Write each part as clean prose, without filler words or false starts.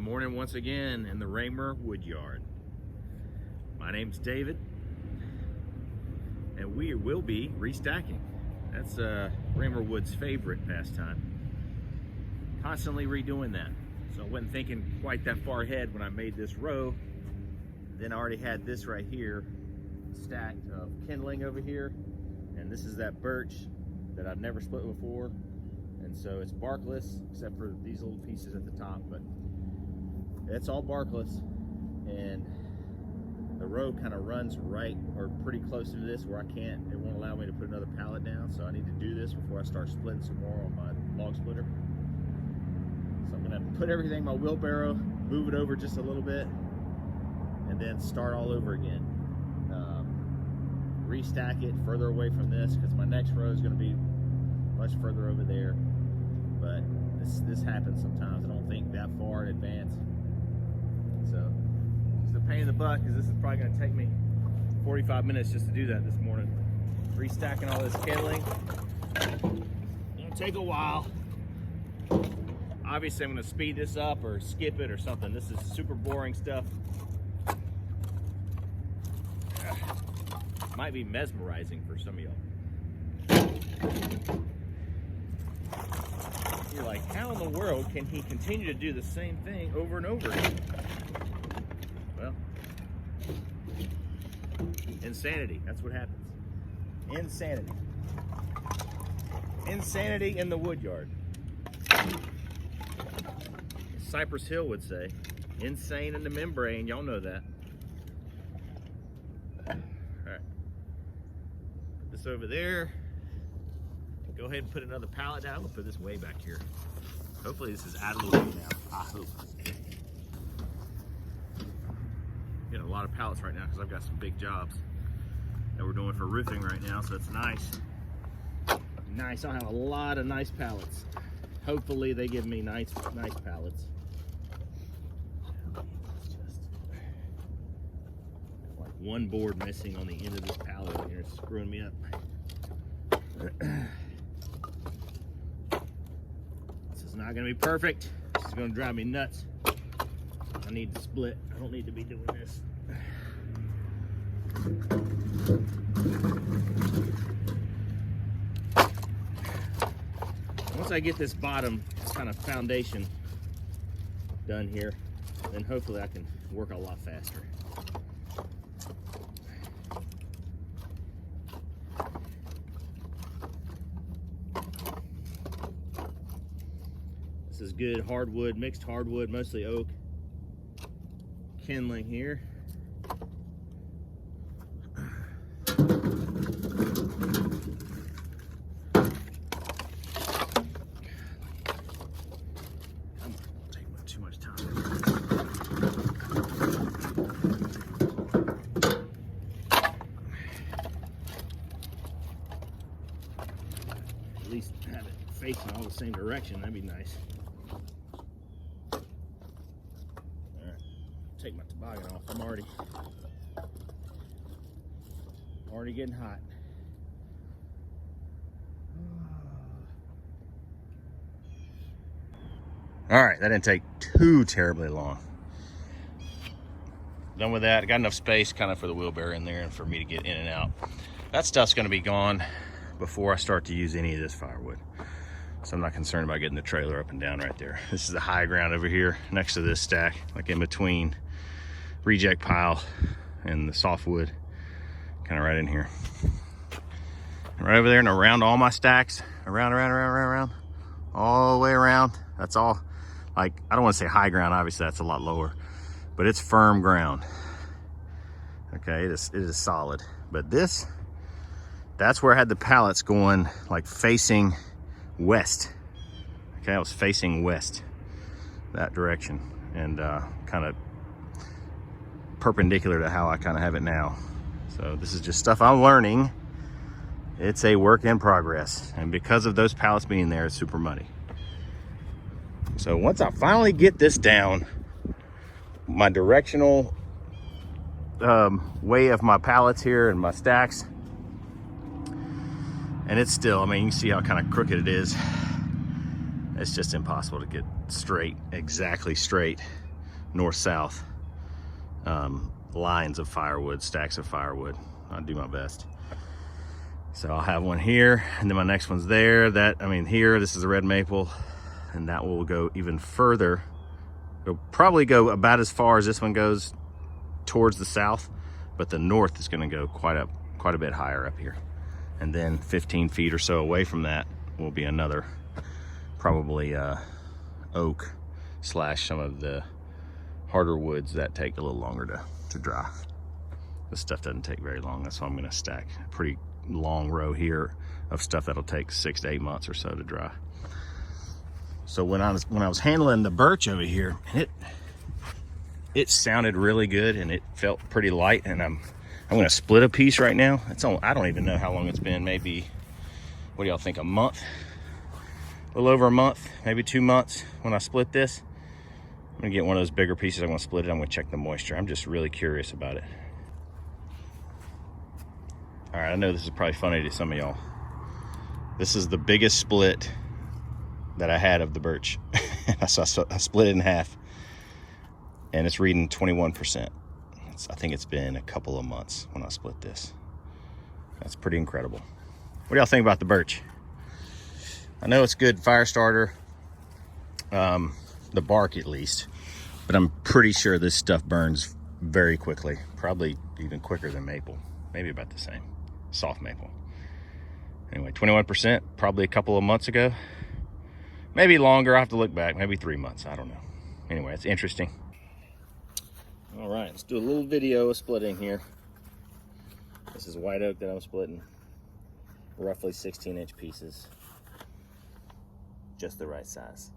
Good morning once again in the Raymer Woodyard. My name's David, and we will be restacking. That's Raymer Wood's favorite pastime. Constantly redoing that. So I wasn't thinking quite that far ahead when I made this row. Then I already had this right here stacked of kindling over here, and this is that birch that I've never split before, and so it's barkless except for these little pieces at the top, but it's all barkless. And the row kind of runs right or pretty close to this where it won't allow me to put another pallet down, so I need to do this before I start splitting some more on my log splitter. So I'm gonna put everything in my wheelbarrow, move it over just a little bit, and then start all over again. Restack it further away from this because my next row is going to be much further over there. But this happens sometimes. I don't think that far in advance. So it's a pain in the butt because this is probably going to take me 45 minutes just to do that this morning. Restacking all this kindling. It'll take a while. Obviously I'm going to speed this up or skip it or something. This is super boring stuff. Might be mesmerizing for some of y'all. You're like, how in the world can he continue to do the same thing over and over again? Well, insanity, that's what happens. Insanity. Insanity in the woodyard. Cypress Hill would say, insane in the membrane, y'all know that. Over there, go ahead and put another pallet down. I'm gonna put this way back here. Hopefully this is out of the way now. I hope. Getting a lot of pallets right now because I've got some big jobs that we're doing for roofing right now, so it's nice. Nice. I'll have a lot of nice pallets. Hopefully they give me nice pallets. One board missing on the end of this pallet here. It's screwing me up. This is not gonna be perfect. This is gonna drive me nuts. I need to split. I don't need to be doing this. Once I get this bottom kind of foundation done here, then hopefully I can work a lot faster. This is good hardwood, mixed hardwood, mostly oak kindling here. I'm taking too much time. At least have it facing all the same direction, that'd be nice. Take my toboggan off. I'm already getting hot. All right, that didn't take too terribly long. Done with that. I got enough space kind of for the wheelbarrow in there and for me to get in and out. That stuff's going to be gone before I start to use any of this firewood. So I'm not concerned about getting the trailer up and down right there. This is the high ground over here next to this stack, like in between reject pile and the softwood, kind of right in here. And right over there and around all my stacks, around, all the way around. That's all, like, I don't want to say high ground, obviously that's a lot lower, but it's firm ground. Okay, it is solid. But that's where I had the pallets going, like facing west. Okay, I was facing west, that direction, and kind of perpendicular to how I kind of have it now. So this is just stuff I'm learning. It's a work in progress, and because of those pallets being there, it's super muddy. So once I finally get this down, my directional way of my pallets here and my stacks, and it's still, I mean, you can see how kind of crooked it is. It's just impossible to get straight, exactly straight. north-south lines of firewood, stacks of firewood. I'll do my best. So I'll have one here, and then my next one's there. Here, this is a red maple, and that will go even further. It'll probably go about as far as this one goes towards the south, but the north is going to go quite a bit higher up here. And then 15 feet or so away from that will be another, probably oak / some of the harder woods that take a little longer to dry. This stuff doesn't take very long. That's why I'm going to stack a pretty long row here of stuff that'll take 6 to 8 months or so to dry. So when I was handling the birch over here, and it sounded really good and it felt pretty light, and I'm going to split a piece right now. I don't even know how long it's been. Maybe, what do y'all think, a month? A little over a month, maybe 2 months when I split this. I'm going to get one of those bigger pieces. I'm going to split it. I'm going to check the moisture. I'm just really curious about it. All right, I know this is probably funny to some of y'all. This is the biggest split that I had of the birch. So I split it in half, and it's reading 21%. I think it's been a couple of months when I split this. That's pretty incredible. What do y'all think about the birch? I know it's good fire starter, the bark at least, but I'm pretty sure this stuff burns very quickly, probably even quicker than maple, maybe about the same, soft maple. Anyway, 21%, probably a couple of months ago, maybe longer. I have to look back, maybe 3 months, I don't know. Anyway, it's interesting. All right, let's do a little video of splitting here. This is white oak that I'm splitting, roughly 16-inch pieces, just the right size.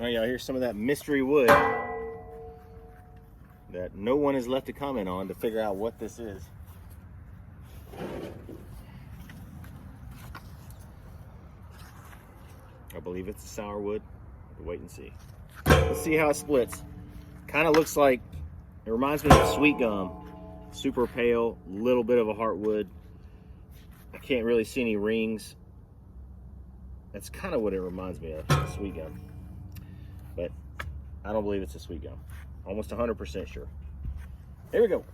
All right, y'all, here's some of that mystery wood that no one has left a comment on to figure out what this is. I believe it's a sour wood. We'll wait and see. Let's see how it splits. Kind of looks like, it reminds me of sweet gum. Super pale, little bit of a heartwood. I can't really see any rings. That's kind of what it reminds me of, sweet gum. But I don't believe it's a sweet gum. Almost 100% sure. Here we go.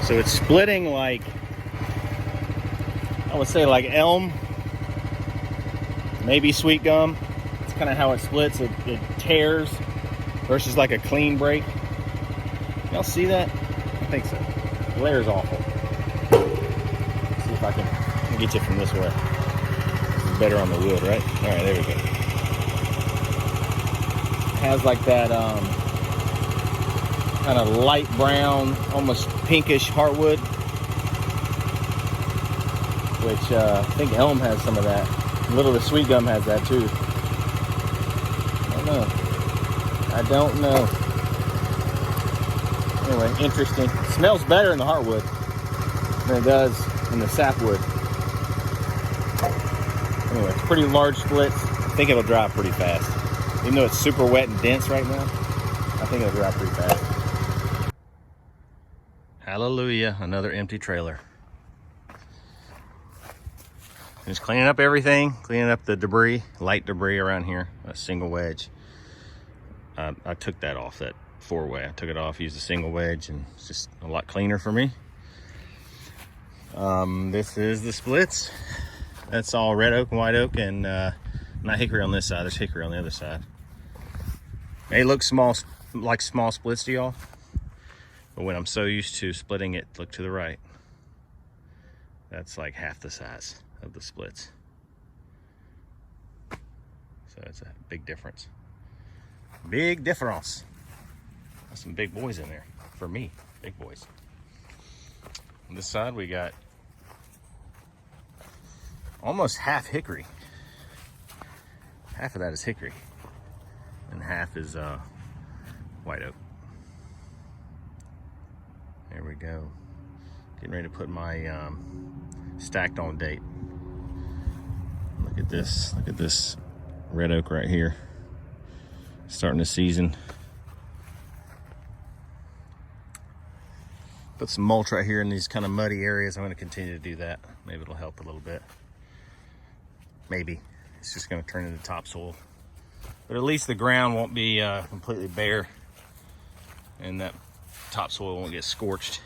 So it's splitting like, I would say like elm, maybe sweet gum. It's kind of how it splits. It tears versus like a clean break. Y'all see that? I think so. The layer's awful. Let's see if I can get you from this way. This is better on the wood, right? All right, there we go. It has like that kind of light brown, almost pinkish heartwood, which I think elm has some of that. A little of the sweet gum has that too. I don't know. Anyway, interesting. It smells better in the heartwood than it does in the sapwood. Anyway, pretty large splits. I think it'll dry pretty fast. Even though it's super wet and dense right now, I think it'll dry pretty fast. Hallelujah, another empty trailer. Just cleaning up everything, cleaning up the debris, light debris around here, a single wedge. I took that off, that 4-way. I took it off, used a single wedge, and it's just a lot cleaner for me. This is the splits. That's all red oak and white oak, and not hickory on this side. There's hickory on the other side. They look small, like small splits to y'all, but when I'm so used to splitting it, look to the right. That's like half the size of the splits. So it's a big difference. Big difference. There's some big boys in there for me, big boys. On this side we got almost half hickory. Half of that is hickory, and half is white oak. There we go. Getting ready to put my stacked on date. Look at this. Look at this red oak right here. Starting the season. Put some mulch right here in these kind of muddy areas. I'm going to continue to do that. Maybe it'll help a little bit. Maybe. It's just going to turn into topsoil. But at least the ground won't be completely bare, and that topsoil won't get scorched.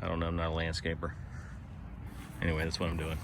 I don't know, I'm not a landscaper. Anyway, that's what I'm doing.